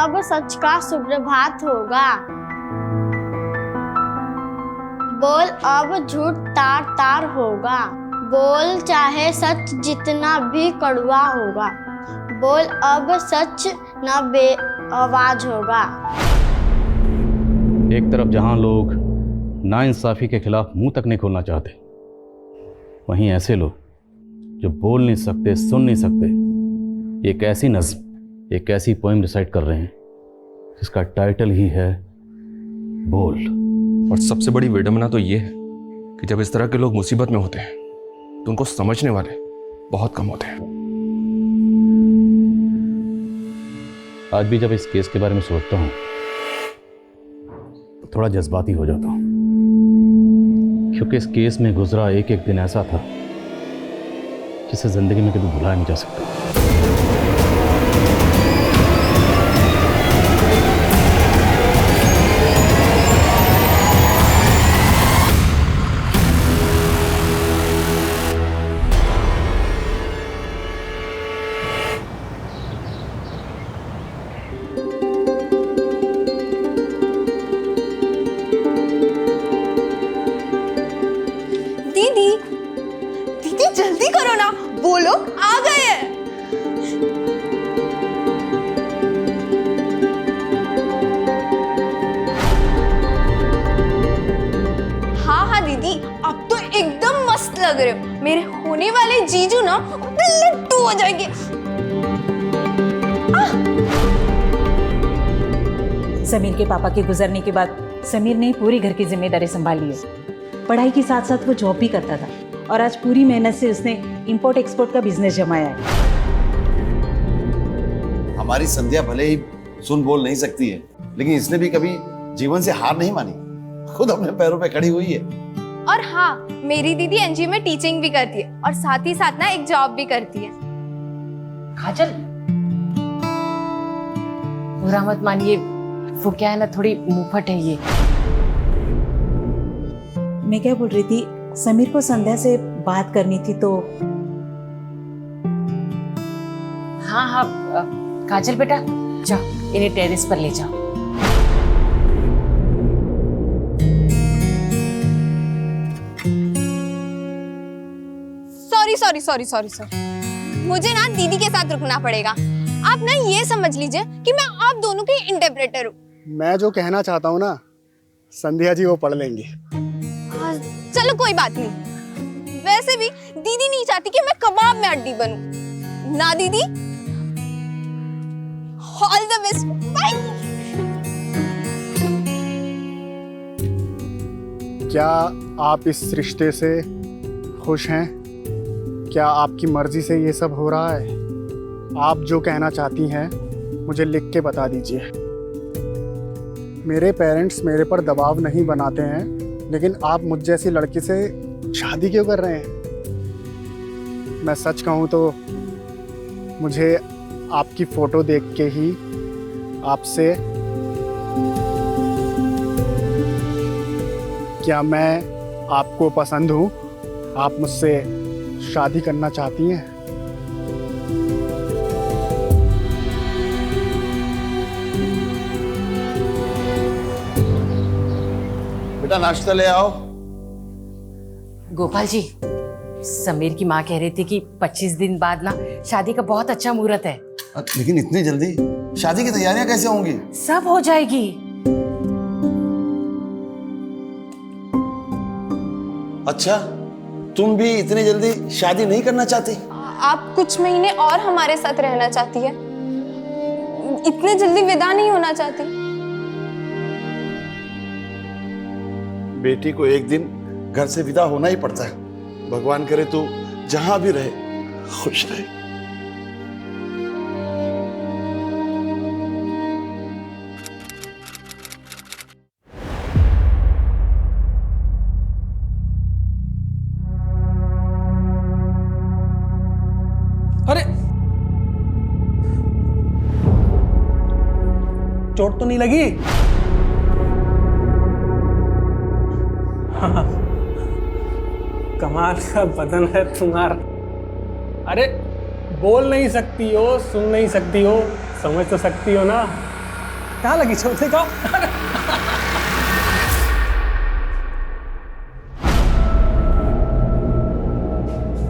अब सच का सुप्रभात होगा। बोल अब झूठ तार तार होगा। बोल चाहे सच जितना भी कड़वा होगा। बोल अब सच न बेआवाज होगा। एक तरफ जहां लोग नाइंसाफी के खिलाफ मुंह तक नहीं खोलना चाहते, वहीं ऐसे लोग जो बोल नहीं सकते, सुन नहीं सकते, एक ऐसी नज्म, एक ऐसी पोएम रिसाइट कर रहे हैं जिसका टाइटल ही है बोल। और सबसे बड़ी विडंबना तो ये है कि जब इस तरह के लोग मुसीबत में होते हैं तो उनको समझने वाले बहुत कम होते हैं। आज भी जब इस केस के बारे में सोचता हूं तो थोड़ा जज्बाती हो जाता हूं, क्योंकि इस केस में गुजरा एक एक दिन ऐसा था जिसे जिंदगी में कभी भुलाया नहीं जा सकता। दीदी, दीदी जल्दी करो ना, वो लोग आ गए हैं। हाँ हाँ दीदी, अब तो एकदम मस्त लग रहे हो। मेरे होने वाले जीजू ना लट्टू हो जाएंगे। समीर के पापा के गुजरने के बाद समीर ने पूरी घर की जिम्मेदारी संभाली है। पढ़ाई के साथ साथ वो जॉब भी करता था और आज पूरी मेहनत से उसने इंपोर्ट एक्सपोर्ट का बिजनेस जमाया है। हमारी संध्या भले ही सुन बोल नहीं सकती है, लेकिन इसने भी कभी जीवन से हार नहीं मानी, खुद अपने पैरों पे खड़ी हुई है। और हाँ, मेरी दीदी एनजीओ में टीचिंग भी करती है और साथ ही साथ ना एक जॉब भी करती है। काजल, बुरा मत मानिए, वो क्या है ना, थोड़ी मुंहफट है ये। मैं क्या बोल रही थी, समीर को संध्या से बात करनी थी तो। हाँ हाँ काजल बेटा, जाओ इन्हें टेरेस पर ले जाओ। सॉरी सॉरी सॉरी सॉरी, मुझे ना दीदी के साथ रुकना पड़ेगा। आप ना ये समझ लीजिए कि मैं आप दोनों की इंटरप्रेटर हूँ। मैं जो कहना चाहता हूँ ना, संध्या जी वो पढ़ लेंगी। चलो कोई बात नहीं। वैसे भी दीदी नहीं चाहती कि मैं कबाब में हड्डी बनूं। ना दीदी, ऑल द बेस्ट, बाय। क्या आप इस रिश्ते से खुश हैं? क्या आपकी मर्जी से ये सब हो रहा है? आप जो कहना चाहती हैं मुझे लिख के बता दीजिए। मेरे पेरेंट्स मेरे पर दबाव नहीं बनाते हैं, लेकिन आप मुझ जैसी लड़की से शादी क्यों कर रहे हैं? मैं सच कहूँ तो मुझे आपकी फ़ोटो देख के ही आपसे, क्या मैं आपको पसंद हूँ? आप मुझसे शादी करना चाहती हैं? बेटा नाश्ता ले आओ। गोपाल जी, समीर की माँ कह रही थी कि 25 दिन बाद ना शादी का बहुत अच्छा मुहूर्त है। लेकिन इतनी जल्दी शादी की तैयारियां कैसे होंगी? सब हो जाएगी। अच्छा, तुम भी इतनी जल्दी शादी नहीं करना चाहती? आप कुछ महीने और हमारे साथ रहना चाहती है, इतने जल्दी विदा नहीं होना चाहती। बेटी को एक दिन घर से विदा होना ही पड़ता है। भगवान करे तू जहां भी रहे खुश रहे। अरे चोट तो नहीं लगी? हाँ, कमाल का बदन है तुम्हारा। अरे बोल नहीं सकती हो, सुन नहीं सकती हो, समझ तो सकती हो ना? कहाँ लगी चोट देखा?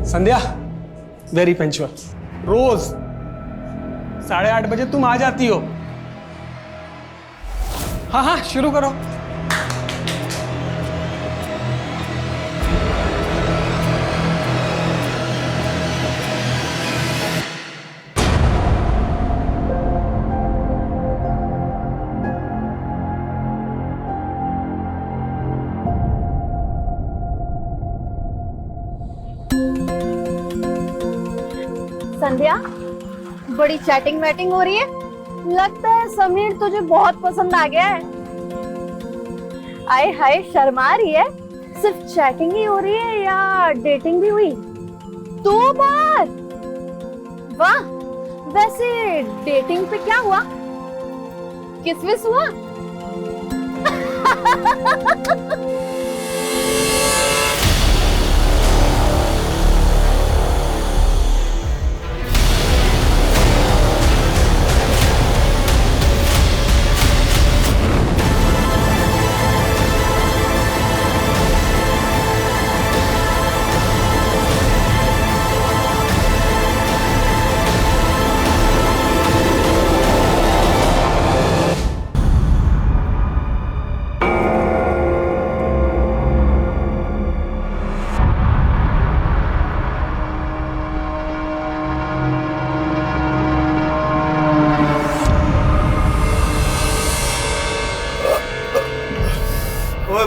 संध्या वेरी पंचुअल, रोज 8:30 बजे तुम आ जाती हो। हाँ हाँ शुरू करो। संध्या, बड़ी चैटिंग वैटिंग हो रही है। लगता है समीर तुझे बहुत पसंद आ गया है। आए हाय, शर्मा रही है। सिर्फ चैटिंग ही हो रही है या डेटिंग भी हुई? 2 बार? वाह, वैसे डेटिंग पे क्या हुआ? किस विस हुआ?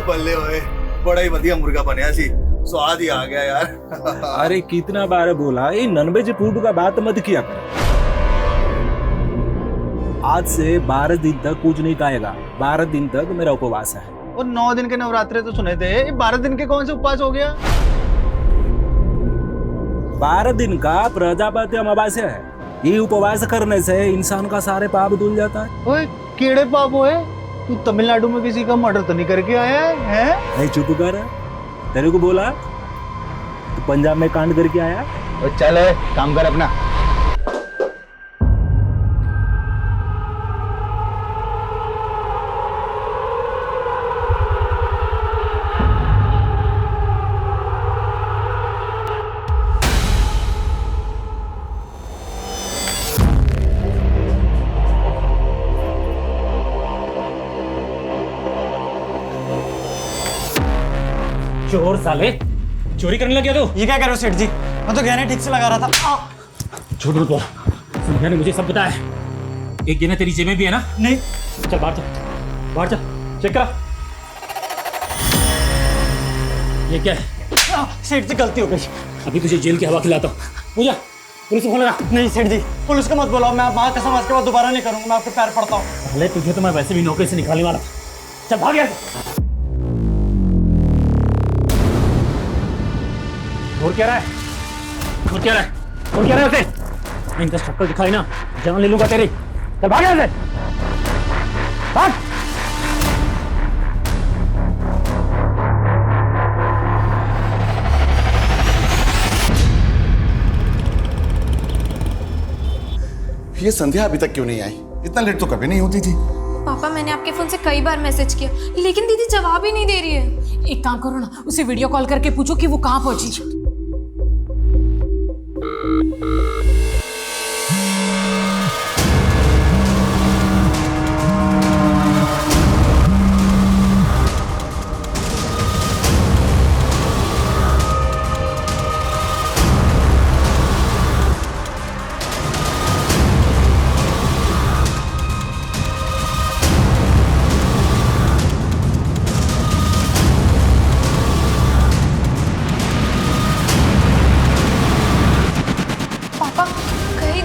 बल्ले ओए, बड़ा ही बढ़िया मुर्गा बनया सी, स्वाद ही आ गया यार। अरे कितना बार बोला ये नॉनवेज फूड का बात मत किया कर। आज से 12 दिन तक कुछ नहीं खाएगा। 12 दिन तक मेरा उपवास है। और 9 दिन के नवरात्रे तो सुने थे, 12 दिन के कौन से उपवास हो गया? 12 दिन का प्रजापति अमावस्या है। ये उपवास करने से इंसान का सारे पाप धुल जाता है। ओए कीड़े पाप होए? तू तमिलनाडु में किसी का मर्डर तो नहीं करके आया है? नहीं चुप कर, तेरे को बोला तो पंजाब में कांड करके आया। और चल काम कर अपना। चोर साले, चोरी करने लग गया तू? ये क्या कर रहे हो सेठ जी? मैं तो गहने ठीक से लगा रहा था। झूठ मत बोल, संध्या ने मुझे सब बताया है। एक गहना तेरी जेब में भी है ना? नहीं। चल बाहर चल, बाहर चल, चेक करा। ये क्या है? सेठ जी गलती हो गई। अभी तुझे जेल की हवा खिलाता हूँ। पूजा, पुलिस को फोन लगा। नहीं सेठ जी, पुलिस को मत बुलाओ। मैं माँ कसम आज के बाद दोबारा नहीं करूंगा। मैं आपके पैर पड़ता हूँ। पहले तुझे तो मैं वैसे भी नौकरी से निकालने वाला था। चल भाग यहाँ से। और क्या रहा है? और क्या रहा है? और क्या रहा है उसे? इनका शक्ल दिखाई ना, जान ले लूंगा तेरी। चल भाग यहाँ से, भाग। ये संध्या अभी तक क्यों नहीं आई? इतना लेट तो कभी नहीं होती थी। पापा, मैंने आपके फोन से कई बार मैसेज किया, लेकिन दीदी जवाब ही नहीं दे रही है। एक काम करो ना, उसे वीडियो कॉल करके पूछो कि वो कहाँ पहुंची।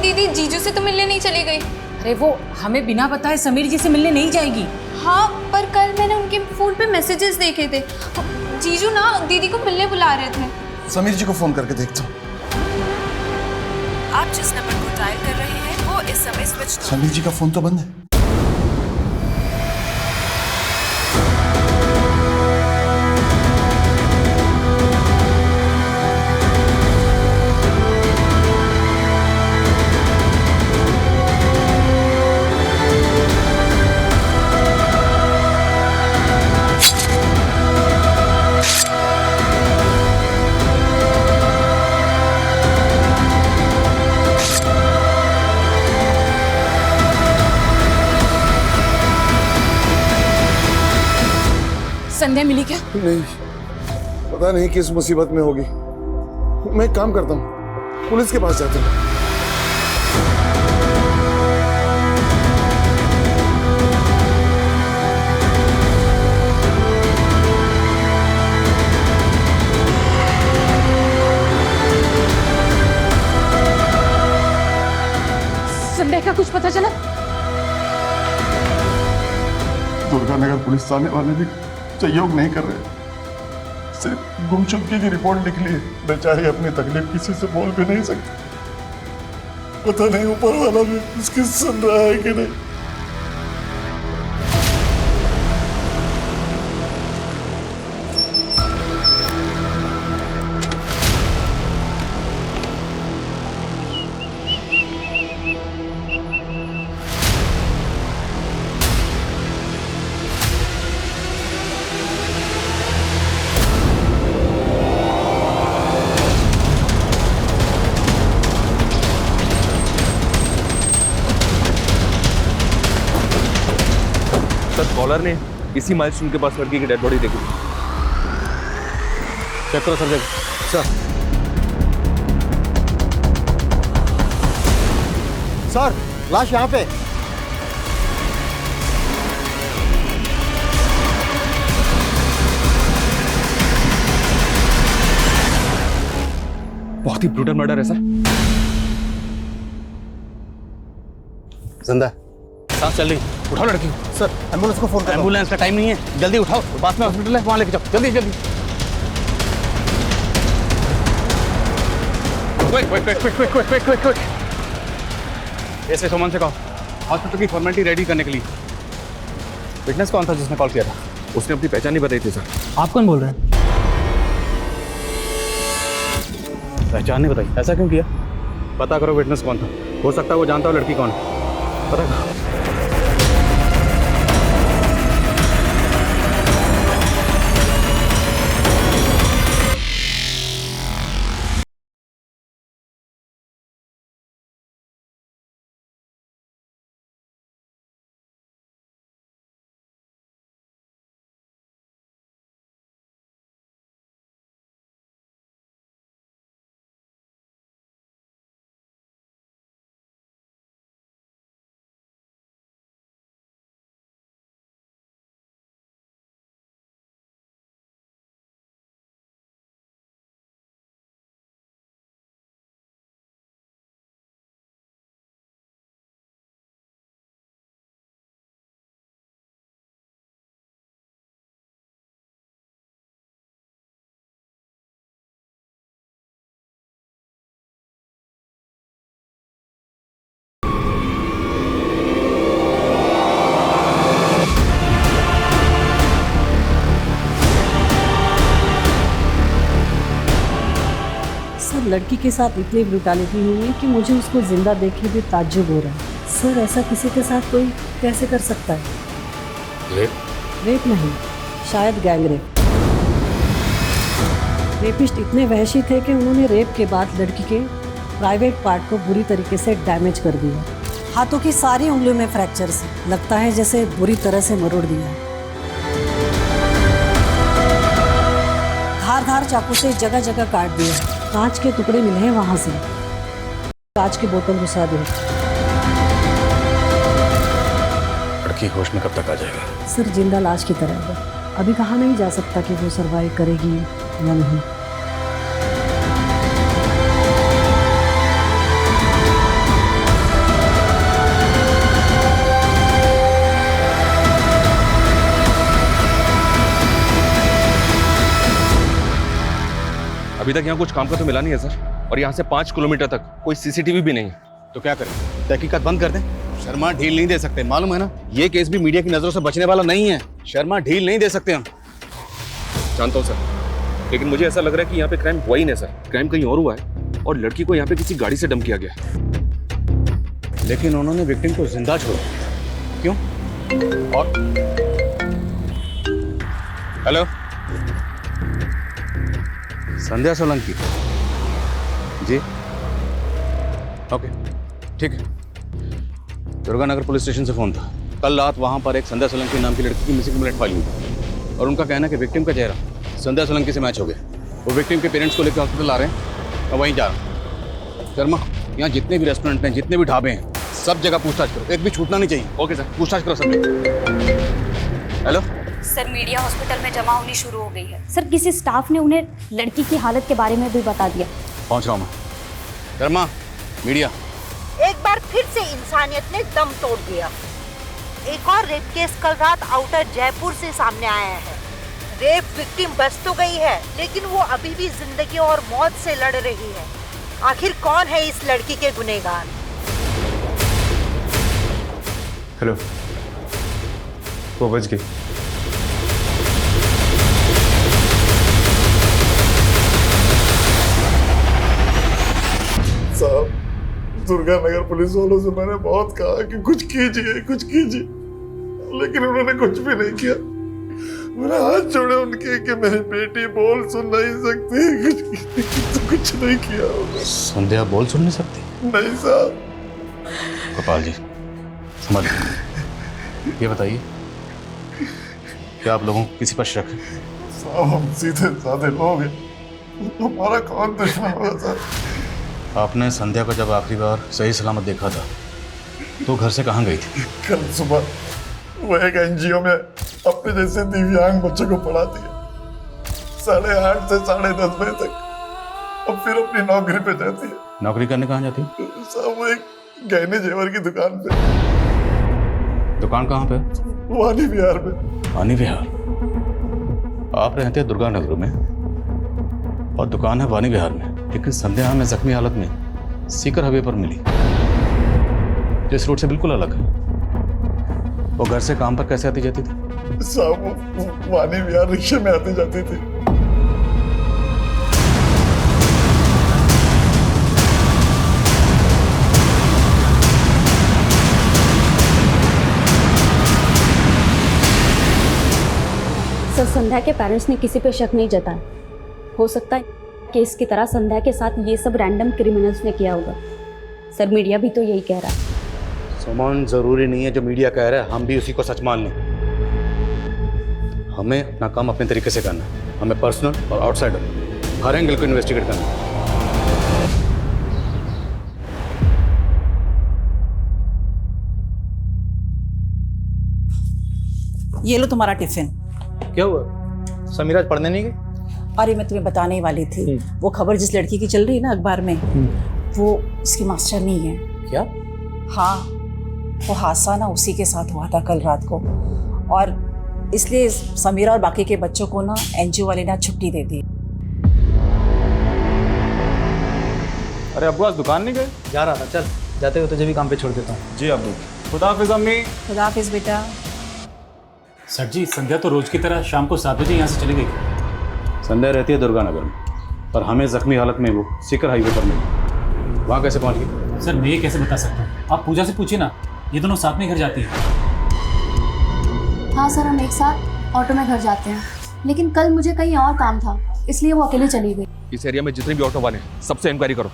दीदी जीजू से तो मिलने नहीं चली गई। अरे वो हमें बिना बताए समीर जी से मिलने नहीं जाएगी। हाँ, पर कल मैंने उनके फोन पे मैसेजेस देखे थे। जीजू ना दीदी को मिलने बुला रहे थे। समीर जी को फोन करके देखता हूँ। आप जिस नंबर को डायल कर रहे हैं वो इस समय स्विच। समीर जी का फोन तो बंद है। संध्या मिली क्या? नहीं, पता नहीं किस मुसीबत में होगी। मैं एक काम करता हूँ, पुलिस के पास जाता हूँ। संध्या का कुछ पता चला? दुर्गानगर पुलिस थाने वाले भी सहयोग नहीं कर रहे, सिर्फ गुमशुदगी की रिपोर्ट लिख ली है। बेचारी अपनी तकलीफ किसी से बोल भी नहीं सकती। पता नहीं ऊपर वाला भी उसकी सुन रहा है कि नहीं। कॉलर ने इसी माइलस्टोन के पास लड़की की डेड बॉडी देखी। चेक करो सर। सर लाश यहाँ पे। बहुत ही ब्रूटल मर्डर है सर। जिंदा सांस चल रही, उठाओ लड़की। सर एम्बुलेंस को फोन करो। एम्बुलेंस का टाइम नहीं है, जल्दी उठाओ। पास में हॉस्पिटल है, वहां लेके जाओ जल्दी जल्दी। क्विक। ऐसे सोमन से कहो हॉस्पिटल की फॉर्मेलिटी रेडी करने के लिए। विटनेस कौन था जिसने कॉल किया था? उसने अपनी पहचान नहीं बताई थी सर। आप कौन बोल रहे हैं? पहचान नहीं बताई, ऐसा क्यों किया? पता करो विटनेस कौन था, हो सकता है वो जानता हो लड़की कौन है। पता करो। लड़की के साथ इतनी ब्रुटैलिटी हुई है कि मुझे उसको जिंदा देख के भी ताज्जुब हो रहा है। सर ऐसा किसी के साथ कोई कैसे कर सकता है? रेप नहीं, शायद गैंग रेप। रेपिस्ट इतने वहशी थे कि उन्होंने रेप के बाद लड़की के प्राइवेट पार्ट को बुरी तरीके से डैमेज कर दिया। हाथों की सारी उंगलियों में फ्रैक्चर्स, लगता है जैसे बुरी तरह से मरोड़ दिया है। धार चाकू से जगह जगह काट दिया। कांच के टुकड़े मिले हैं वहां से, कांच की बोतल घुसा दी। लड़की होश में कब तक आ जाएगा? सर जिंदा लाश की तरह है, अभी कहा नहीं जा सकता कि वो सरवाइव करेगी या नहीं। अभी तक यहाँ कुछ काम का तो मिला नहीं है सर, और यहाँ से 5 किलोमीटर तक कोई सीसीटीवी भी नहीं है। तो क्या करें? तहकीकात बंद कर दें? शर्मा ढील नहीं दे सकते, मालूम है ना? ये केस भी मीडिया की नजरों से बचने वाला नहीं है। शर्मा ढील नहीं दे सकते हम। जानता हूँ सर, लेकिन मुझे ऐसा लग रहा है कि यहाँ पे क्राइम हुआ ही नहीं सर। क्राइम कहीं और हुआ है और लड़की को यहाँ पे किसी गाड़ी से डंप किया गया। लेकिन उन्होंने विक्टिम को जिंदा छोड़ा, क्यों? और हेलो, संध्या सोलंकी जी? ओके ठीक है। दुर्गानगर पुलिस स्टेशन से फोन था। कल रात वहां पर एक संध्या सोलंकी नाम की लड़की की मिसिंग कंप्लेंट फाइल हुई। और उनका कहना है कि विक्टिम का चेहरा संध्या सोलंकी से मैच हो गया। वो विक्टिम के पेरेंट्स को लेकर हॉस्पिटल आ रहे हैं और वहीं जा रहा हूँ। शर्मा, यहाँ जितने भी रेस्टोरेंट हैं, जितने भी ढाबे हैं, सब जगह पूछताछ करो, एक भी छूटना नहीं चाहिए। ओके सर, पूछताछ करो सब। हेलो सर, मीडिया हॉस्पिटल में जमा होनी शुरू हो गई है। सर, किसी स्टाफ ने उन्हें लड़की की हालत के बारे में भी बता दिया। पहुँच रहा हूँ मैं। शर्मा, मीडिया। एक बार फिर से इंसानियत ने दम तोड़ दिया। एक और रेप केस कल रात आउटर जयपुर से सामने आया है। रेप विक्टिम बच तो गई है, लेकिन वो अभी भी जिंदगी और मौत से लड़ रही है। आखिर कौन है इस लड़की के गुनहगार? हेलो, वो बच गई। साहब, दुर्गा नगर पुलिस वालों से मैंने बहुत कहा कि कुछ कीजिए, कुछ कीजिए, लेकिन उन्होंने कुछ भी नहीं किया। मेरा हाथ जोड़े उनके कि मेरी बेटी बोल सुन नहीं सकती, कुछ नहीं किया। संध्या बोल सुन नहीं सकती? नहीं साहब। गोपाल जी, समझ ये बताइए, क्या आप लोगों को किसी पर शक है? साहब, हम सीधे साधे लोग हैं, हमारा कौन दुश्मन होगा साहब? आपने संध्या को जब आखिरी बार सही सलामत देखा था तो घर से कहाँ गई थी? कल सुबह वो एक एनजीओ में अपने जैसे दिव्यांग बच्चों को पढ़ाती है, 8:30 से 10:30 बजे तक। अब फिर अपनी नौकरी पे जाती है। नौकरी करने कहाँ जाती? साहब, वो एक गहने जेवर की दुकान पे। दुकान कहाँ पे? वानी विहार में। वानी विहार? आप रहते हैं दुर्गा नगर में और दुकान है वानी विहार में, लेकिन संध्या हमें जख्मी हालत में सीकर हाईवे पर मिली, जो इस रोड से बिल्कुल अलग है। वो घर से काम पर कैसे आती जाती थी? साहब, वानी विहार रिक्शे में आती जाती थी। सर, संध्या के पेरेंट्स ने किसी पे शक नहीं जताया। हो सकता है केस की तरह संध्या के साथ ये सब रैंडम क्रिमिनल्स ने किया होगा। सर, मीडिया भी तो यही कह रहा है। सुमन, जरूरी नहीं है जो मीडिया कह रहा है हम भी उसी को सच मान लें। हमें अपना काम अपने तरीके से करना है। हमें पर्सनल और आउटसाइडर हर एंगल को इन्वेस्टिगेट करना है। ये लो तुम्हारा टिफिन। क्या हुआ? समीरा आज पढ़ने नहीं गई? अरे मैं तुम्हें बताने ही वाली थी, वो खबर जिस लड़की की चल रही है ना अखबार में, वो इसकी मास्टर नहीं है। क्या? हाँ, वो हादसा ना उसी के साथ हुआ था कल रात को, और इसलिए समीरा और बाकी के बच्चों को ना एनजीओ वाले ने छुट्टी दे दी। अरे अब्बू आज दुकान नहीं गए? जा रहा था, चल जाते हो तुझे भी काम पे छोड़ देता हूँ। जी अब्बू। खुदा हाफिज अम्मी। खुदा हाफिज बेटा। सर जी, संध्या तो रोज की तरह शाम को 7 बजे यहाँ से चली गई। संध्या रहती है दुर्गा नगर में, पर हमें जख्मी हालत में वो सीकर हाईवे पर मिली। वहाँ कैसे पहुँच गई? सर, मैं ये कैसे बता सकता हूँ? आप पूजा से पूछिए ना, ये दोनों साथ में घर जाती हैं। हाँ सर, हम एक साथ ऑटो में घर जाते हैं, लेकिन कल मुझे कहीं और काम था, इसलिए वो अकेले चली गई। इस एरिया में जितने भी ऑटो वाले हैं सबसे इंक्वायरी करो।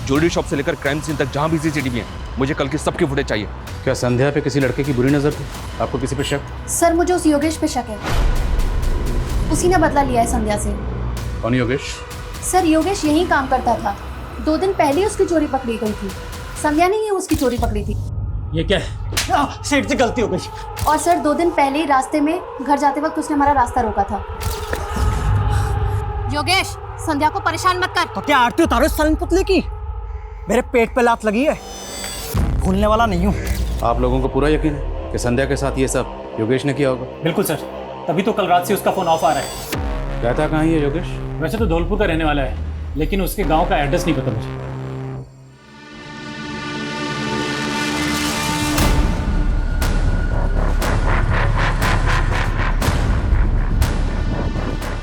ज्वेलरी शॉप से लेकर क्राइम सीन तक जहाँ भी सीसीटीवी है, मुझे कल की सबकी फुटेज चाहिए। क्या संध्या पे किसी लड़के की बुरी नजर थी? आपको किसी पे शक? सर, मुझे उस योगेश पे शक है। उसी ने बदला लिया है संध्या से। कौन योगेश? सर, योगेश यहीं काम करता था। 2 दिन पहले उसकी चोरी पकड़ी गई थी। संध्या ने ही उसकी चोरी पकड़ी थी। ये क्या है? सेठ से गलती हो गई। और सर, 2 दिन पहले ही रास्ते में घर जाते वक्त उसने हमारा रास्ता रोका था। योगेश, संध्या को परेशान मत कर। तो क्या आरती उतारो सन पुतले की? मेरे पेट पे लात लगी है, भूलने वाला नहीं हूँ। आप लोगों को पूरा यकीन है कि संध्या के साथ ये सब योगेश ने किया होगा? बिल्कुल सर, तभी तो कल रात से उसका फोन ऑफ आ रहा है। कहता कहाँ है योगेश? वैसे तो धौलपुर का रहने वाला है, लेकिन उसके गांव का एड्रेस नहीं पता मुझे।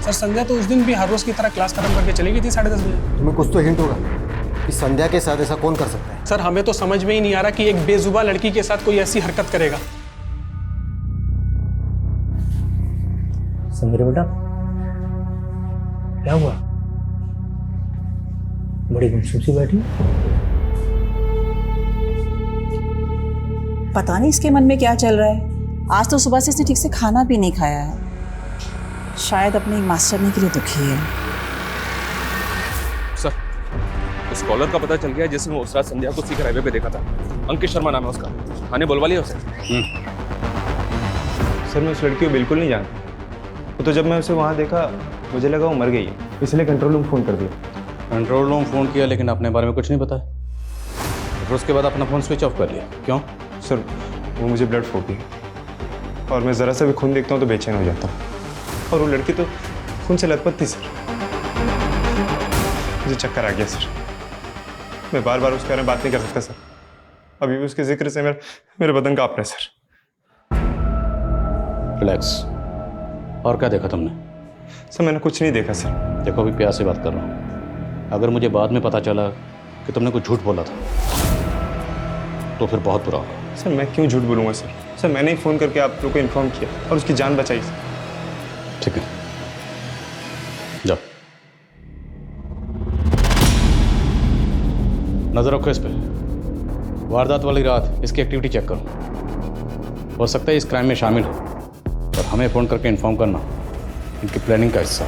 सर, संध्या तो उस दिन भी हर रोज की तरह क्लास खत्म करके चली गई थी 10:30 बजे। तुम्हें कुछ तो हिंट होगा कि संध्या के साथ ऐसा कौन कर सकता है? सर, हमें तो समझ में ही नहीं आ रहा कि एक बेजुबान लड़की के साथ कोई ऐसी हरकत करेगा। समीरा बेटा, क्या हुआ? बड़ी गुमसुम सी बैठी। पता नहीं इसके मन में क्या चल रहा है। आज तो सुबह से इसने ठीक से खाना भी नहीं खाया है। शायद अपने मास्टरनी के लिए दुखी है। सर, उस कॉलर का पता चल गया जिसने उस रात संध्या को सीकर हाईवे पे देखा था। अंकित शर्मा नाम है उसका। थाने बुलवा लिया उसे? सर मैं उस लड़की को बिल्कुल नहीं जानता। तो जब मैं उसे वहाँ देखा मुझे लगा वो मर गई है, इसलिए कंट्रोल रूम फ़ोन कर दिया। कंट्रोल रूम फ़ोन किया लेकिन अपने बारे में कुछ नहीं बताया, फिर उसके बाद अपना फ़ोन स्विच ऑफ कर लिया। क्यों? सर वो मुझे ब्लड फोर्टी है और मैं ज़रा सा भी खून देखता हूँ तो बेचैन हो जाता हूँ, और वो लड़की तो खून से लथपथ थी सर। मुझे चक्कर आ गया सर। मैं बार बार उसके बारे में बात नहीं कर सकता सर। अभी भी उसके जिक्र से मेरे बदन कांप रहा है सर। रिलैक्स। और क्या देखा तुमने? सर मैंने कुछ नहीं देखा सर। देखो अभी प्यार से बात कर रहा हूँ, अगर मुझे बाद में पता चला कि तुमने कुछ झूठ बोला था तो फिर बहुत बुरा होगा। सर मैं क्यों झूठ बोलूँगा सर? सर मैंने ही फ़ोन करके आप लोग को इन्फॉर्म किया और उसकी जान बचाई सर। ठीक है, जाओ। नजर रखो इस पे। वारदात वाली रात इसकी एक्टिविटी चेक करो, हो सकता है इस क्राइम में शामिल हो, और हमें फ़ोन करके इन्फॉर्म करना इनकी प्लानिंग का हिस्सा।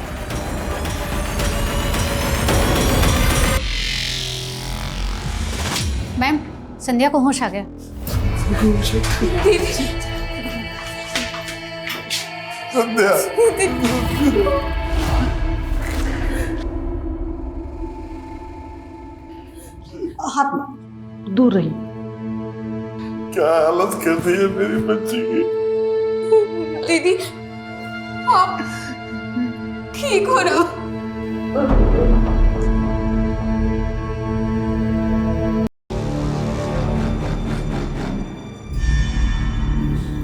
मैम, संध्या को होश आ गया। संध्या हाथ दूर रही। क्या हालत कर दी है मेरी बच्ची की। दीदी आप ठीक हो ना?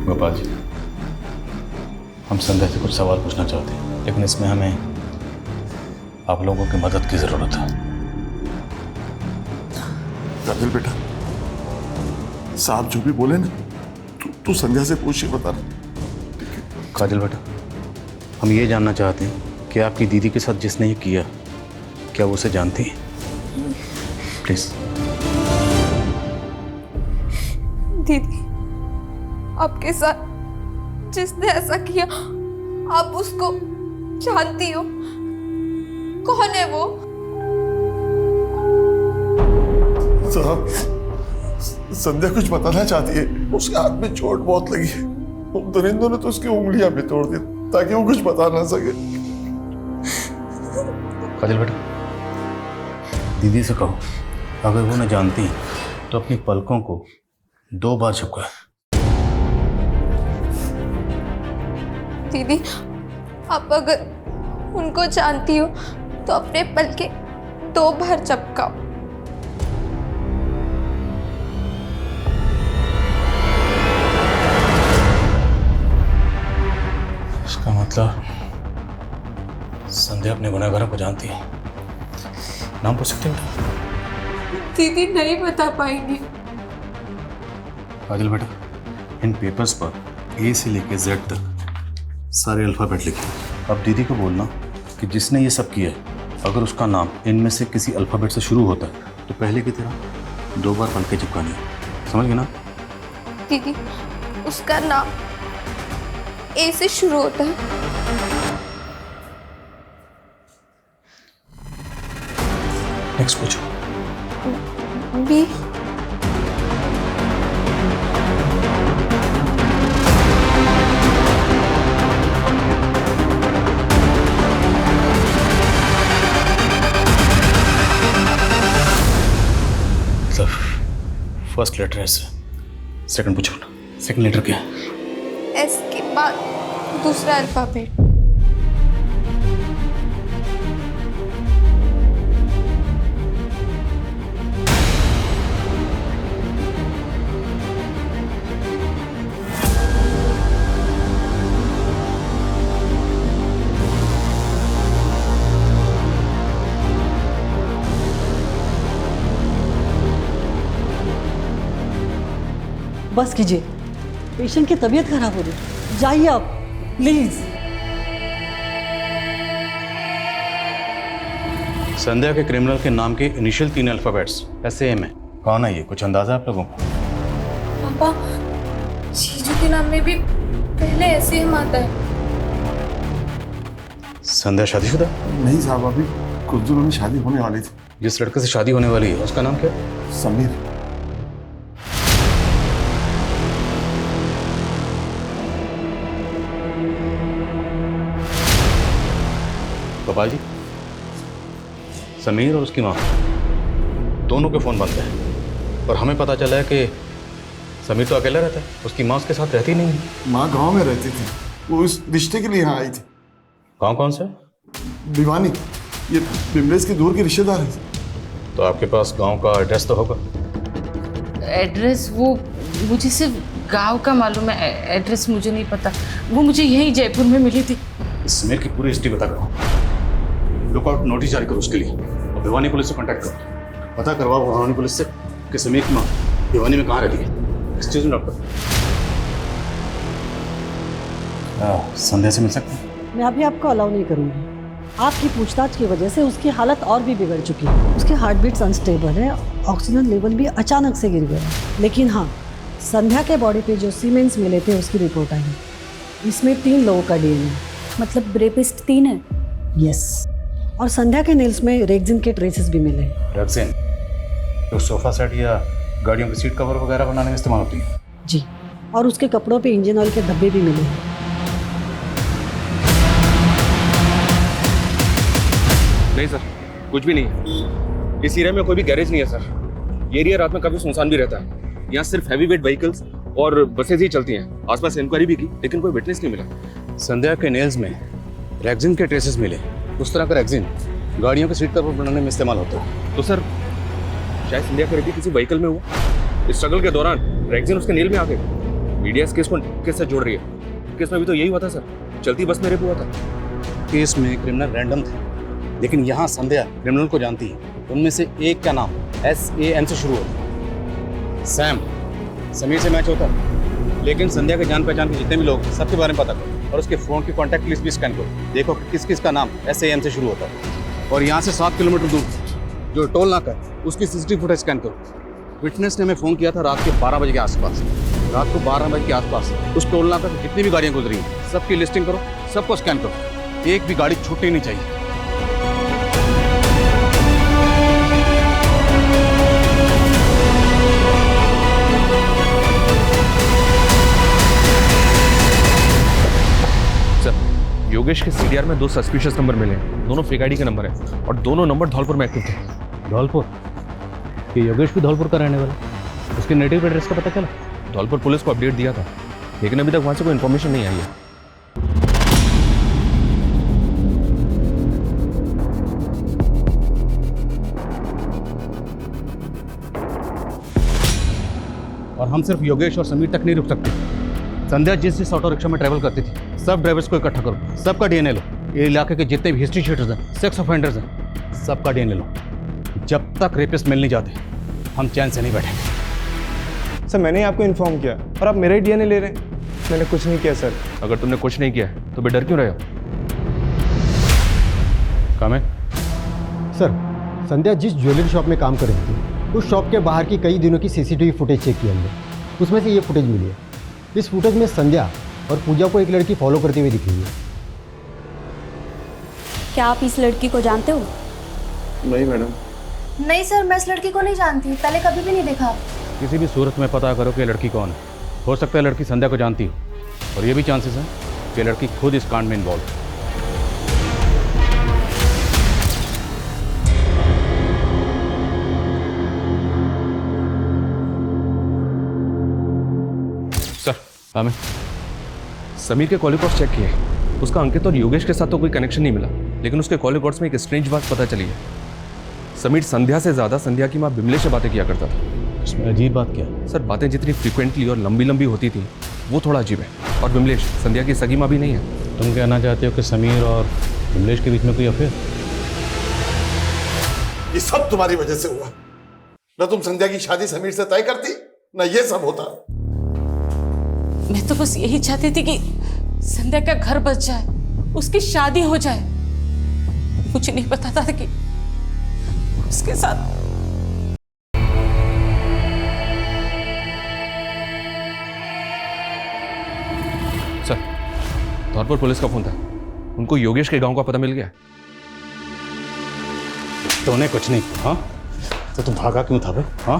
गोपाल जी, हम संध्या से कुछ सवाल पूछना चाहते हैं, लेकिन इसमें हमें आप लोगों की मदद की जरूरत है। काजल बेटा, साहब जो भी बोले ना तू संध्या से पूछ के बता। काजल बेटा, हम ये जानना चाहते हैं कि आपकी दीदी के साथ जिसने ये किया, क्या वो उसे जानती है? प्लीज। दीदी, आपके साथ जिसने ऐसा किया आप उसको जानती हो? कौन है वो? साहब, संध्या कुछ बताना चाहती है। उसके हाथ में चोट बहुत लगी है। उन दरिंदों ने तो उसकी उंगलियां भी तोड़ दी ताकि वो कुछ बता ना सके। काजल बेटा, दीदी से कहो अगर वो न जानती तो अपनी पलकों को 2 बार झपकाए। दीदी, आप अगर उनको जानती हो तो अपने पलके 2 बार झपकाओ। इसका मतलब संध्या अपने गुनहगारों को जानती है। नाम पूछ सकते हैं? दीदी नहीं बता पाएंगी। काजल बेटा, इन पेपर्स पर ए से लेकर जेड तक सारे अल्फ़ाबेट लिखे। अब दीदी को बोलना कि जिसने ये सब किया है, अगर उसका नाम इनमें से किसी अल्फ़ाबेट से शुरू होता है तो पहले की तरह 2 बार पलके चिपकानी है। समझ गए ना? दीदी, उसका नाम ए से शुरू होता है। नेक्स्ट पूछो। बी। मतलब फर्स्ट लेटर एस, सेकंड पूछो। सेकंड लेटर क्या है? एस के बाद दूसरा अल्फाबेट। बस कीजिए, पेशेंट की तबीयत खराब हो रही है। जाइए आप प्लीज। संध्या के क्रिमिनल के नाम के इनिशियल 3 अल्फाबेट्स ऐसे एम है। कौन है ये? कुछ अंदाजा है आप लोगों को? पापा, जीजू के नाम में भी पहले ऐसे ही आता है। संध्या शादीशुदा? नहीं साहब, अभी कुछ दिनों में शादी होने वाली थी। जिस लड़के से शादी होने वाली है उसका नाम क्या है? समीर। गोपाल जी, समीर और उसकी माँ दोनों के फ़ोन बंद हैं और हमें पता चला है कि समीर तो अकेला रहता है, उसकी माँ उसके साथ रहती नहीं है। माँ गांव में रहती थी, वो इस रिश्ते के लिए यहाँ आई थी। गाँव कौन सा? भिवानी, ये बिमलेश की दूर की रिश्तेदार है। तो आपके पास गांव का एड्रेस तो होगा? एड्रेस वो मुझे सिर्फ गांव का मालूम है, एड्रेस मुझे नहीं पता। वो मुझे यहीं जयपुर में मिली थी। समीर की पूरी हिस्ट्री बता करो, लुकआउट नोटिस जारी करो उसके लिए और भिवानी पुलिस से कांटेक्ट करो। पता करवाओ भिवानी पुलिस से कि समीर की माँ भिवानी में कहाँ रहती है। एक्सक्यूज मी डॉक्टर, संध्या से मिल सकते हैं? मैं अभी आपको अलाउ नहीं करूँगी। आपकी पूछताछ की वजह से उसकी हालत और भी बिगड़ चुकी है। उसके हार्ट बीट्स अनस्टेबल है, ऑक्सीजन लेवल भी अचानक से गिर गया। लेकिन हाँ, संध्या के बॉडी पे जो सीमेंट्स मिले थे उसकी रिपोर्ट आई है। इसमें 3 लोगों का डीएनए। मतलब रेपिस्ट 3 है? यस। और संध्या के नेल्स में रेक्सिन के ट्रेसेस भी मिले। रेक्सिन तो सोफा सेट या गाड़ियों की सीट कवर वगैरह बनाने में इस्तेमाल होती है? जी। और उसके कपड़ों पे इंजन ऑयल के धब्बे भी मिले हैं। नहीं सर, कुछ भी नहीं है। इस एरिया में कोई भी गैरेज नहीं है सर। ये एरिया रात में काफी सुनसान भी रहता है। यहाँ सिर्फ हैवी वेट व्हीकल्स और बसेज ही चलती हैं। आसपास इंक्वायरी भी की लेकिन कोई विटनेस नहीं मिला। संध्या के नेल्स में रेक्सिन के ट्रेसेस मिले। उस तरह का रेक्सिन गाड़ियों के सीट कवर बनाने में इस्तेमाल होता है। तो सर शायद संध्या का रेप किसी व्हीकल में हुआ। इस स्ट्रगल के दौरान रेक्सिन उसके नेल में आ गई। मीडिया इस केस को किस से जोड़ रही है? केस में भी तो यही हुआ था सर, चलती बस में रेप हुआ था। केस में क्रिमिनल रैंडम थे, लेकिन यहाँ संध्या क्रिमिनल को जानती है। उनमें से एक का नाम SAM से शुरू होता है। सैम समीर से मैच होता है, लेकिन संध्या के जान पहचान के जितने भी लोग सबके बारे में पता करो और उसके फ़ोन की कॉन्टैक्ट लिस्ट भी स्कैन करो। देखो कि किस किस का नाम SAM से शुरू होता है। और यहाँ से 7 किलोमीटर दूर जो टोल नाका है उसकी CCTV फुटेज स्कैन करो। विटनेस ने हमें फ़ोन किया था रात के 12 बजे के आसपास। रात को 12 बजे के आसपास उस टोल नाका से जितनी भी गाड़ियाँ गुजरी हैं सबकी लिस्टिंग करो, सबको स्कैन करो। एक भी गाड़ी छूटनी नहीं चाहिए। योगेश के CDR में 2 सस्पिशियस नंबर मिले हैं। दोनों फेक आईडी के नंबर हैं और दोनों नंबर धौलपुर में एक्टिव थे। धौलपुर? कि योगेश भी धौलपुर का रहने वाला? उसके नेटिव एड्रेस का पता चला? धौलपुर पुलिस को अपडेट दिया था लेकिन अभी तक वहां से कोई इन्फॉर्मेशन नहीं आई है। और हम सिर्फ योगेश और समीर तक नहीं रुक सकते। संध्या जिस ऑटो रिक्शा में ट्रैवल करती थी सब ड्राइवर्स को इकट्ठा करो, सबका DNA लो। ये इलाके के जितने भी हिस्ट्री शीटर्स हैं, सेक्स ऑफेंडर्स हैं, सबका DNA लो। जब तक रेपिस्ट मिल नहीं जाते हम चैन से नहीं बैठेंगे। सर मैंने आपको इन्फॉर्म किया और आप मेरा ही DNA ले रहे हैं। मैंने कुछ नहीं किया सर। अगर तुमने कुछ नहीं किया तो फिर डर क्यों रहे हो? काम है सर, संध्या जिस ज्वेलरी शॉप में काम कर रही थी उस शॉप के बाहर की कई दिनों की CCTV फुटेज चेक की हमने। उसमें से ये फुटेज मिली है। इस फुटेज में संध्या और पूजा को एक लड़की फॉलो करते हुए दिख रही है। क्या आप इस लड़की को जानते हो? नहीं मैडम। नहीं सर, मैं इस लड़की को नहीं जानती, पहले कभी भी नहीं देखा। किसी भी सूरत में पता करो कि लड़की कौन है। हो सकता है लड़की संध्या को जानती हो और ये भी चांसेस हैं कि लड़की खुद इस कांड में इन्वॉल्व है। सर हमें समीर के कॉल रिकॉर्ड्स चेक किए। उसका अंकित और योगेश के साथ तो कोई कनेक्शन नहीं मिला, लेकिन उसके कॉल रिकॉर्ड्स में एक स्ट्रेंज बात पता चली है। समीर संध्या से ज़्यादा संध्या की माँ बिमलेश से बातें किया करता था। इसमें अजीब बात क्या है? सर बातें जितनी फ्रीक्वेंटली और लंबी लंबी होती थी वो थोड़ा अजीब है। और बिमलेश संध्या की सगी माँ भी नहीं है। तुम कहना चाहते हो कि समीर और बिमलेश के बीच में कोई अफेयर? ये सब तुम्हारी वजह से हुआ। न तुम संध्या की शादी समीर से तय करती, न ये सब होता। मैं तो बस यही चाहती थी कि संध्या का घर बच जाए, उसकी शादी हो जाए। मुझे नहीं पता था कि उसके साथ सर धौलपुर पुलिस का फोन था। उनको योगेश के गांव का पता मिल गया? तो उन्हें कुछ नहीं, हाँ? तो तू भागा क्यों था भाई, हाँ?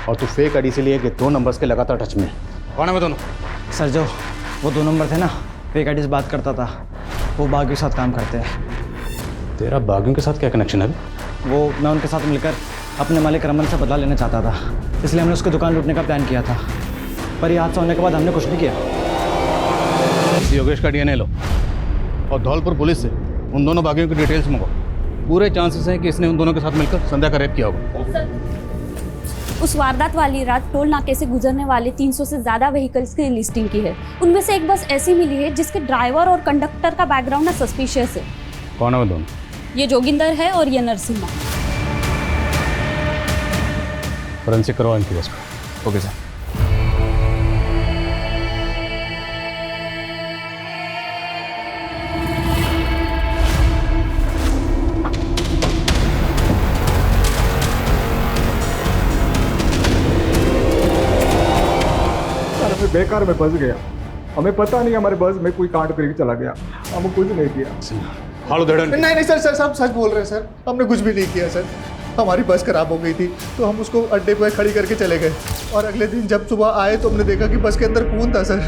और तू फेक आईडी से लिए कि 2 नंबर्स के लगातार टच में। कौन है वो दोनों? सर जो वो 2 नंबर थे ना, फेक आईडी से बात करता था, वो बागियों के साथ काम करते हैं। तेरा बागियों के साथ क्या कनेक्शन है? वो मैं उनके साथ मिलकर अपने मालिक रमन से बदला लेना चाहता था, इसलिए हमने उसकी दुकान लूटने का प्लान किया था। पर ये हादसा होने के बाद हमने कुछ नहीं किया। इस योगेश का डीएनए लो और धौलपुर पुलिस से उन दोनों बागियों की डिटेल्स मंगाओ। पूरे चांसेस हैं कि इसने उन दोनों के साथ मिलकर संध्या का रेप किया होगा। उस वारदात वाली रात टोल नाके से गुजरने वाले 300 से ज़्यादा व्हीकल्स की लिस्टिंग की है। उनमें से एक बस ऐसी मिली है जिसके ड्राइवर और कंडक्टर का बैकग्राउंड ना सस्पिशियस है। कौन है वो दोनों? ये जोगिंदर है और ये नरसिम्हा। फोरेंसिक करवाओ इनकी बस। Okay sir. बेकार में फंस गया। हमें पता नहीं हमारे बस में कोई कांड करके चला गया। हम कुछ नहीं किया। नहीं सर, सब सच बोल रहे हैं सर। हमने कुछ भी नहीं किया सर। हमारी बस खराब हो गई थी तो हम उसको अड्डे पर खड़ी करके चले गए और अगले दिन जब सुबह आए तो हमने देखा कि बस के अंदर खून था सर।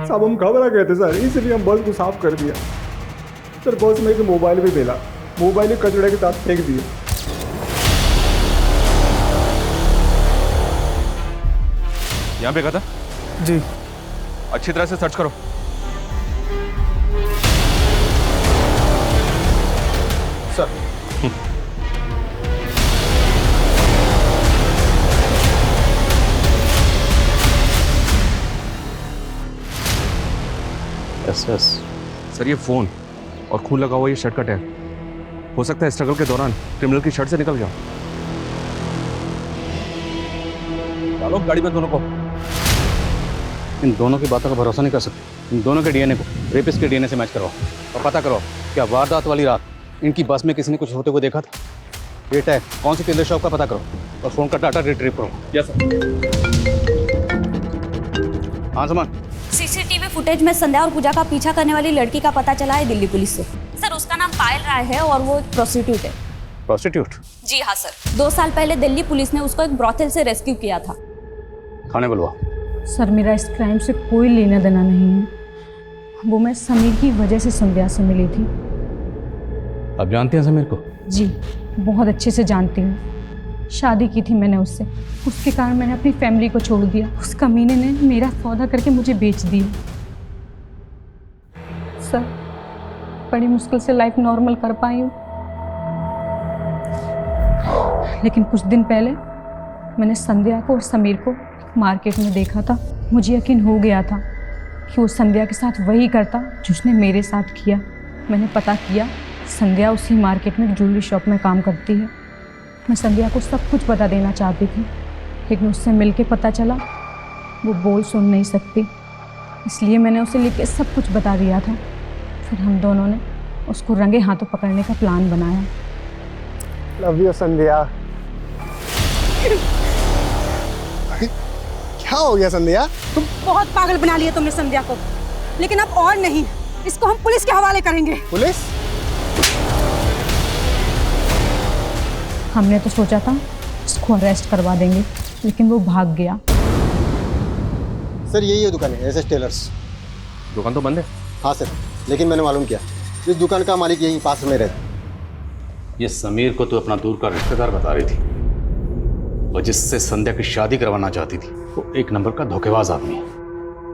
साहब हम घबरा गए थे सर, इसलिए हम बस को साफ कर दिया सर। बस में एक मोबाइल भी मिला, मोबाइल कचड़े के साथ फेंक दिए। यहाँ पे था जी। अच्छी तरह से सर्च करो। Sir yes. सर ये फोन और खून लगा हुआ ये शर्ट का टैग, हो सकता है स्ट्रगल के दौरान क्रिमिनल की शर्ट से निकल गया। डालो गाड़ी में दोनों को। इन दोनों की बातों का भरोसा नहीं कर सकते। इन दोनों के डीएनए को रेपिस्ट के डीएनए से मैच करवाओ और पता करो क्या वारदात वाली रात इनकी बस में किसी ने कुछ होते हुए देखा था। ये टैग कौन सी टेलर शॉप का पता करो और फोन का डाटा रिट्रीव करो। Yes sir. हाँ समान। सीसीटीवी फुटेज में संध्या और पूजा का पीछा करने वाली लड़की का पता चला है दिल्ली पुलिस से। सर उसका नाम पायल राय है और वो एक प्रोस्टिट्यूट है। प्रोस्टिट्यूट? जी हाँ सर। 2 साल पहले दिल्ली पुलिस ने उसको एक ब्रॉथल से रेस्क्यू किया था। थाने बुलवा। सर मेरा इस क्राइम से कोई लेना देना नहीं है। वो मैं समीर की वजह से संध्या से मिली थी। अब जानते हैं समीर को? जी बहुत अच्छे से जानती हूँ। शादी की थी मैंने उससे, उसके कारण मैंने अपनी फैमिली को छोड़ दिया। उस कमीने ने मेरा सौदा करके मुझे बेच दिया। सर बड़ी मुश्किल से लाइफ नॉर्मल कर पाई हूँ, लेकिन कुछ दिन पहले मैंने संध्या को और समीर को मार्केट में देखा था। मुझे यकीन हो गया था कि वो संध्या के साथ वही करता जो उसने मेरे साथ किया। मैंने पता किया संध्या उसी मार्केट में ज्वेलरी शॉप में काम करती है। मैं संध्या को सब कुछ बता देना चाहती थी, लेकिन उससे मिलके पता चला वो बोल सुन नहीं सकती, इसलिए मैंने उसे लिख के सब कुछ बता दिया था। फिर हम दोनों ने उसको रंगे हाथों पकड़ने का प्लान बनाया। लव यू संध्या। क्या हो गया संध्या? तुम बहुत पागल बना लिया तुमने संध्या को, लेकिन अब और नहीं, इसको हम पुलिस के हवाले करेंगे। पुलिस? हमने तो सोचा था इसको अरेस्ट करवा देंगे, लेकिन वो भाग गया। सर यही है दुकान है एसएस टेलर्स। दुकान तो बंद है। हाँ सर, लेकिन मैंने मालूम किया इस दुकान का मालिक यहीं पास में रहता। ये समीर को तो अपना दूर का रिश्तेदार बता रही थी और जिससे संध्या की शादी करवाना चाहती थी वो एक नंबर का धोखेबाज आदमी है।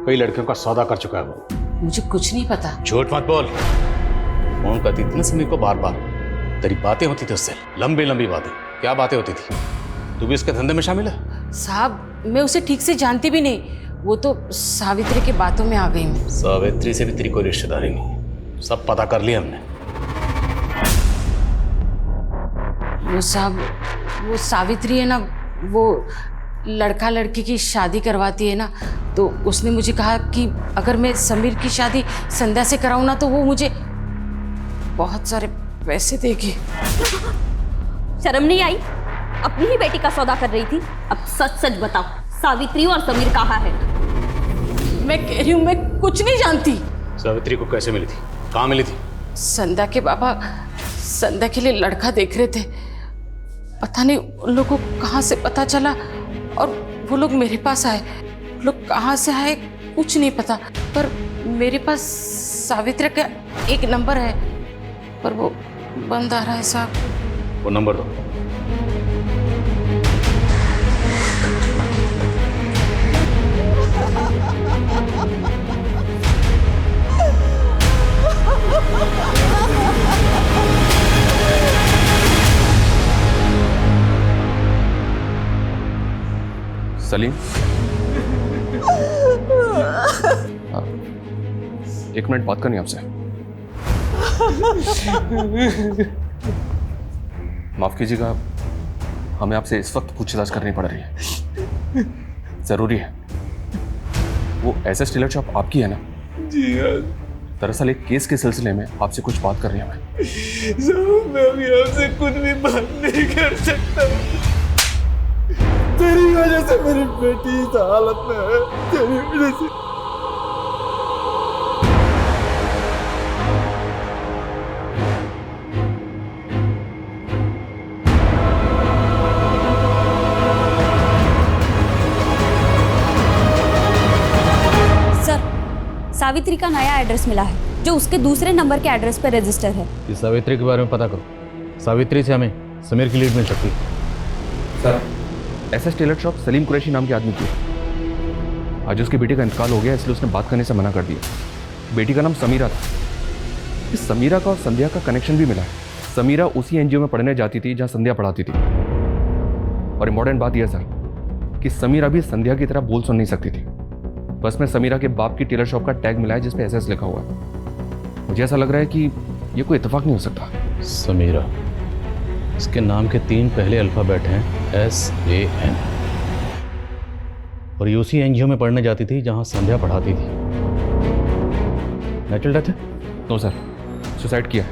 कई लड़कियों का सौदा कर चुका है वो। मुझे कुछ नहीं पता। झूठ मत बोल। फोन करती थी ना समीर को बार बार, तेरी बातें होती थी उससे, लंबी लंबी बातें। क्या बातें होती थी? तू भी उसके धंधे में शामिल है? साहब मैं उसे ठीक से जानती भी नहीं, वो तो सावित्री की बातों में आ गई मैं। सावित्री से भी तेरी कोई रिश्तेदारी नहीं, सब पता कर लिया हमने। वो साहब वो सावित्री है ना, वो लड़का लड़की की शादी करवाती है ना, तो उसने मुझे कहा कि अगर मैं समीर की शादी संध्या से कराऊं ना तो वो मुझे बहुत सारे पैसे देगी। शर्म नहीं आई? अपनी ही बेटी का सौदा कर रही थी। अब सच सच बताओ, सावित्री और समीर कहाँ है? मैं कह रही हूँ मैं कुछ नहीं जानती। सावित्री को कैसे मिली थी, कहाँ मिली थी? संध्या के बाबा संध्या के लिए लड़का देख रहे थे। पता नहीं उन लोगों को कहाँ से पता चला और वो लोग मेरे पास आए। वो लोग कहाँ से आए कुछ नहीं पता, पर मेरे पास सावित्री का एक नंबर है, पर वो बंद आ रहा है साहब। वो नंबर दो। सलीम, एक मिनट बात करनी आपसे। माफ कीजिएगा, हमें आपसे इस वक्त पूछताछ करनी पड़ रही है, जरूरी है। वो एसएस टेलर शॉप आपकी है ना? जी हाँ। दरअसल एक केस के सिलसिले में आपसे कुछ बात करनी है हमें। साहब, मैं अभी आपसे कुछ भी बात नहीं कर सकता। तेरी वजह से मेरी बेटी इस हालत में है, तेरी वजह से। सावित्री का नया एड्रेस मिला है जो उसके दूसरे नंबर के एड्रेस पर रजिस्टर है। इस सावित्री के बारे में पता करो। सावित्री से हमें समीर की लीड मिल सकती है। Sir, SS Taylor shop Salim Qureshi नाम के आदमी की है। आज उसकी बेटी का इंतकाल हो गया, इसलिए उसने बात करने से मना कर दिया। बेटी का नाम समीरा था। इस समीरा का और संध्या का कनेक्शन भी मिला है। समीरा उसी एनजीओ में पढ़ने जाती थी जहाँ संध्या पढ़ाती थी। और इम्पोर्टेंट बात यह सर कि समीरा भी संध्या की तरह बोल सुन नहीं सकती थी। बस में समीरा के बाप की टेलर शॉप का टैग मिला है जिस पे एसएस लिखा हुआ है। मुझे ऐसा लग रहा है कि ये कोई इत्तेफाक नहीं हो सकता। समीरा, इसके नाम के 3 पहले अल्फाबेट हैं SAN, और यूसी एनजीओ में पढ़ने जाती थी जहां संध्या पढ़ाती थी। नेचुरल डेथ है? नो सर, सुसाइड किया है।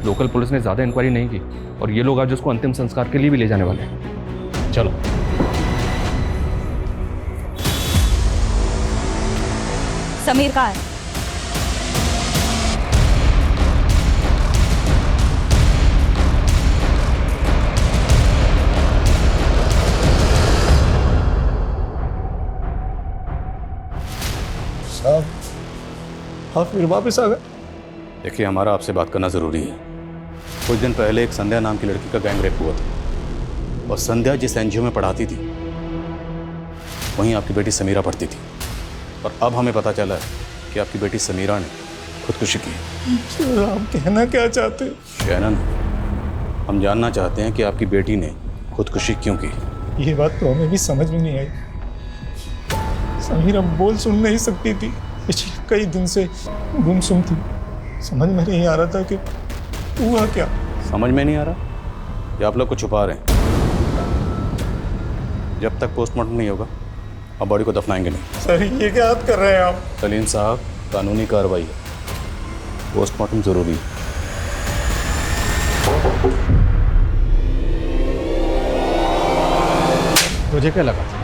लोकल पुलिस ने ज़्यादा इंक्वायरी नहीं की और ये लोग आज उसको अंतिम संस्कार के लिए भी ले जाने वाले हैं। चलो। समीर कहाँ है? साहब, आप फिर वापस आ गए? देखिए, हमारा आपसे बात करना ज़रूरी है। कुछ दिन पहले एक संध्या नाम की लड़की का गैंग रेप हुआ था, और संध्या जिस एनजीओ में पढ़ाती थी वहीं आपकी बेटी समीरा पढ़ती थी। और अब हमें पता चला है कि आपकी बेटी समीरा ने खुदकुशी की है। सर, आप कहना क्या चाहते हैं? शैनन, हम जानना चाहते हैं कि आपकी बेटी ने खुदकुशी क्यों की। ये बात तो हमें भी समझ में नहीं आई। समीरा बोल सुन नहीं सकती थी, पिछले कई दिन से गुमसुम थी। समझ में नहीं आ रहा था कि हुआ क्या। समझ में नहीं आ रहा या आप लोग को छुपा रहे हैं? जब तक पोस्टमार्टम नहीं होगा अब बॉडी को दफनाएंगे नहीं। सर, ये क्या बात कर रहे हैं आप? सलीम साहब, कानूनी कार्रवाई है, पोस्टमार्टम जरूरी है। तुझे क्या लगा था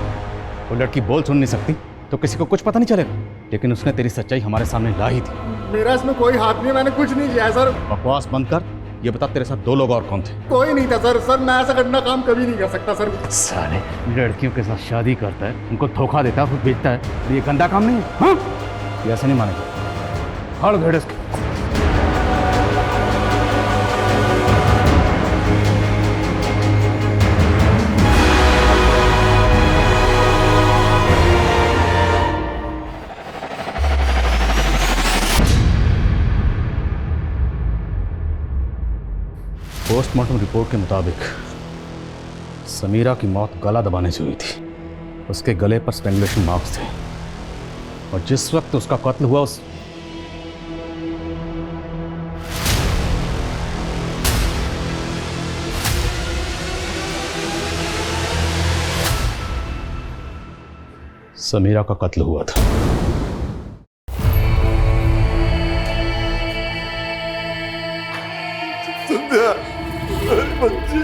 वो लड़की बोल सुन नहीं सकती तो किसी को कुछ पता नहीं चलेगा? लेकिन उसने तेरी सच्चाई हमारे सामने ला ही थी। मेरा इसमें कोई हाथ नहीं, मैंने कुछ नहीं किया सर। बकवास बंद कर। ये बता, तेरे साथ 2 लोग और कौन थे? कोई नहीं था सर। सर, मैं ऐसा गंदा काम कभी नहीं कर सकता सर। साले लड़कियों के साथ शादी करता है, उनको धोखा देता है, फिर बेचता है। ये गंदा काम नहीं है? हाँ, ये ऐसे नहीं मानेगा। हड़ घेड़ इसके। पोस्टमार्टम रिपोर्ट के मुताबिक समीरा की मौत गला दबाने से हुई थी। उसके गले पर स्ट्रैंगुलेशन मार्क्स थे, और जिस वक्त उसका कत्ल हुआ उस समीरा का कत्ल हुआ था। बच्चे,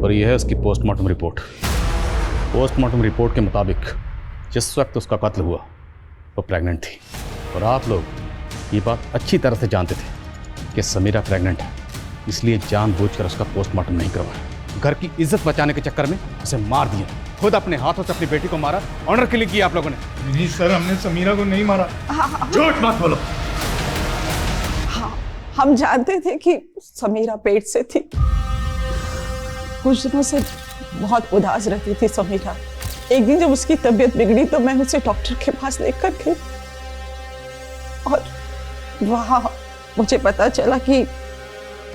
और यह है उसकी पोस्टमार्टम रिपोर्ट। पोस्टमार्टम रिपोर्ट के मुताबिक जिस वक्त उसका कत्ल हुआ वो प्रेग्नेंट थी, और आप लोग ये बात अच्छी तरह से जानते थे कि समीरा प्रेग्नेंट है, इसलिए जानबूझकर उसका पोस्टमार्टम नहीं करवाया। घर की इज्जत बचाने के चक्कर में उसे मार दिया। खुद अपने हाथों से अपनी बेटी को मारा, ऑनर किलिंग किया आप लोगों ने। नहीं सर, हमने समीरा को नहीं मारा। झूठ मत बोलो। हम जानते थे कि समीरा पेट से थी। कुछ दिनों से बहुत उदास रहती थी समीरा। एक दिन जब उसकी तबीयत बिगड़ी तो मैं उसे डॉक्टर के पास लेकर गई, और वहां मुझे पता चला कि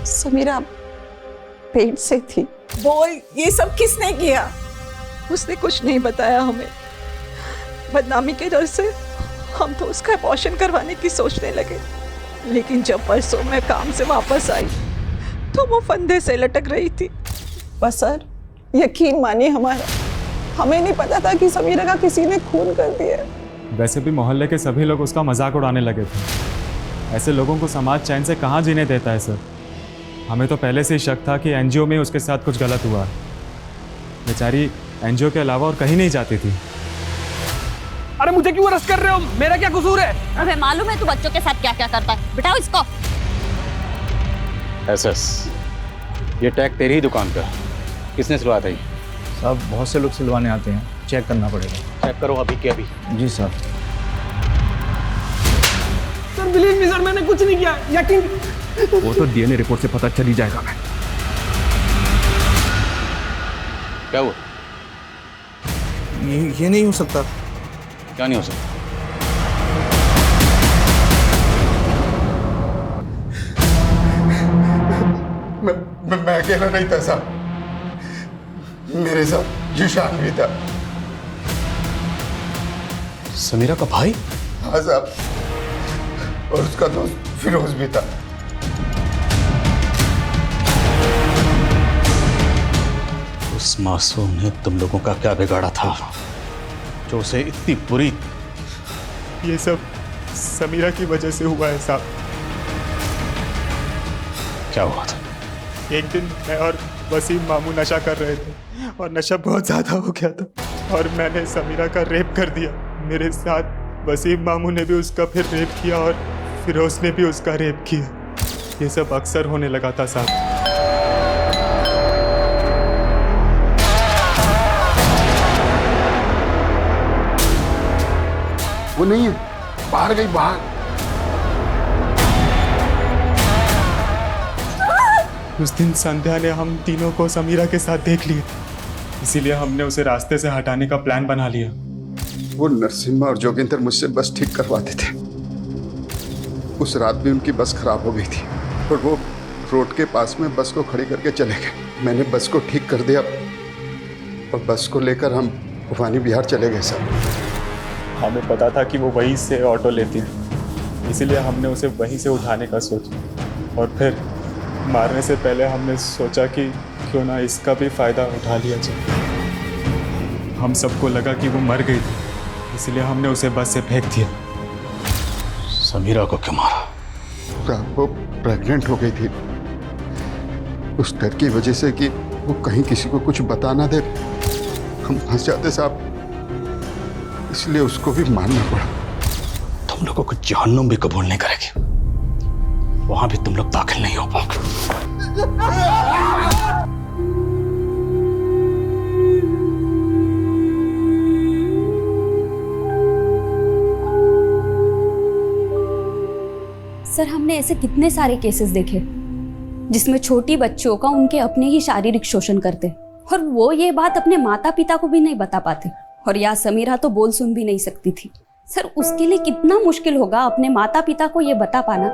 समीरा पेट से थी। बोल, ये सब किसने किया? उसने कुछ नहीं बताया हमें। बदनामी के डर से हम तो उसका अबॉर्शन करवाने की सोचने लगे, लेकिन जब परसों मैं काम से वापस आई तो वो फंदे से लटक रही थी। बस सर, यकीन मानिए हमारा, हमें नहीं पता था कि समीरा का किसी ने खून कर दिया। वैसे भी मोहल्ले के सभी लोग उसका मजाक उड़ाने लगे थे। ऐसे लोगों को समाज चैन से कहाँ जीने देता है सर। हमें तो पहले से ही शक था कि एनजीओ में उसके साथ कुछ गलत हुआ। बेचारी एनजीओ के अलावा और कहीं नहीं जाती थी। अरे मुझे क्यों अरेस्ट कर रहे हो? मेरा क्या कसूर है? अबे मालूम है तू बच्चों के साथ क्या क्या करता है? बिठाओ इसको। एसएस, ये टैग तेरी ही दुकान का, किसने सिलवाया था ये? साहब बहुत से लोग सिलवाने आते हैं, चेक करना पड़ेगा। चेक करो अभी के अभी। जी sir. Sir believe me sir, मैंने कुछ नहीं किया, यकीन। वो तो डीएनए रिपोर्ट से पता चल ही जाएगा। मैं क्या हुआ? ये नहीं हो सकता। क्या नहीं हो सकता? मैं अकेला नहीं था साहब, मेरे साथ जिशान भी था। समीरा का भाई? हाँ साहब, और उसका दोस्त फिरोज भी था। उस मासूम ने तुम लोगों का क्या बिगाड़ा था जो उसे इतनी बुरी? ये सब समीरा की वजह से हुआ है साहब। क्या हुआ था? एक दिन मैं और वसीम मामू नशा कर रहे थे और नशा बहुत ज्यादा हो गया था और मैंने समीरा का रेप कर दिया। मेरे साथ वसीम मामू ने भी उसका फिर रेप किया और फिरोज ने भी उसका रेप किया। ये सब अक्सर होने लगा था साहब। वो नहीं है, बाहर गई, बाहर। उस दिन संध्या ने हम तीनों को समीरा के साथ देख लिया, इसीलिए हमने उसे रास्ते से हटाने का प्लान बना लिया। वो नरसिम्हा और जोगिंदर मुझसे बस ठीक करवाते थे। उस रात भी उनकी बस खराब हो गई थी और वो रोड के पास में बस को खड़ी करके चले गए। मैंने बस को ठीक कर दिया और बस को लेकर हम भवानी बिहार चले गए साहब। हमें पता था कि वो वहीं से ऑटो लेती है, इसीलिए हमने उसे वहीं से उठाने का सोचा और फिर मारने से पहले हमने सोचा कि क्यों ना इसका भी फ़ायदा उठा लिया जाए। हम सबको लगा कि वो मर गई थी, इसलिए हमने उसे बस से फेंक दिया। समीरा को क्यों मारा? वो प्रेग्नेंट हो गई थी, उस डर की वजह से कि वो कहीं किसी को कुछ बता ना दे, हम फंस जाते साहब, इसलिए उसको भी मारना पड़ा। तुम लोगों को जहन्नुम भी कबूल नहीं करेगी, वहां भी तुम लोग दाखिल नहीं हो पाओगे। सर, हमने ऐसे कितने सारे केसेस देखे जिसमें छोटी बच्चों का उनके अपने ही शारीरिक शोषण करते और वो ये बात अपने माता पिता को भी नहीं बता पाते। और या समीरा तो बोल सुन भी नहीं सकती थी। सर, उसके लिए कितना मुश्किल होगा अपने माता पिता को ये बता पाना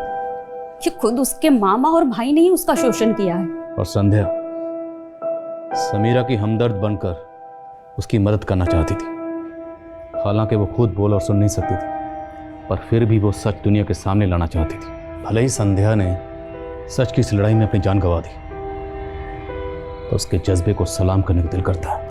कि खुद उसके मामा और भाई ने ही उसका शोषण किया है। और संध्या समीरा की हमदर्द बनकर उसकी मदद करना चाहती थी। हालांकि वो खुद बोल और सुन नहीं सकती थी, पर फिर भी वो सच दुनिया के सामने लाना चाहती थी। भले ही संध्या ने सच की इस लड़ाई में अपनी जान गंवा दी, तो उसके जज्बे को सलाम करने का दिल करता है।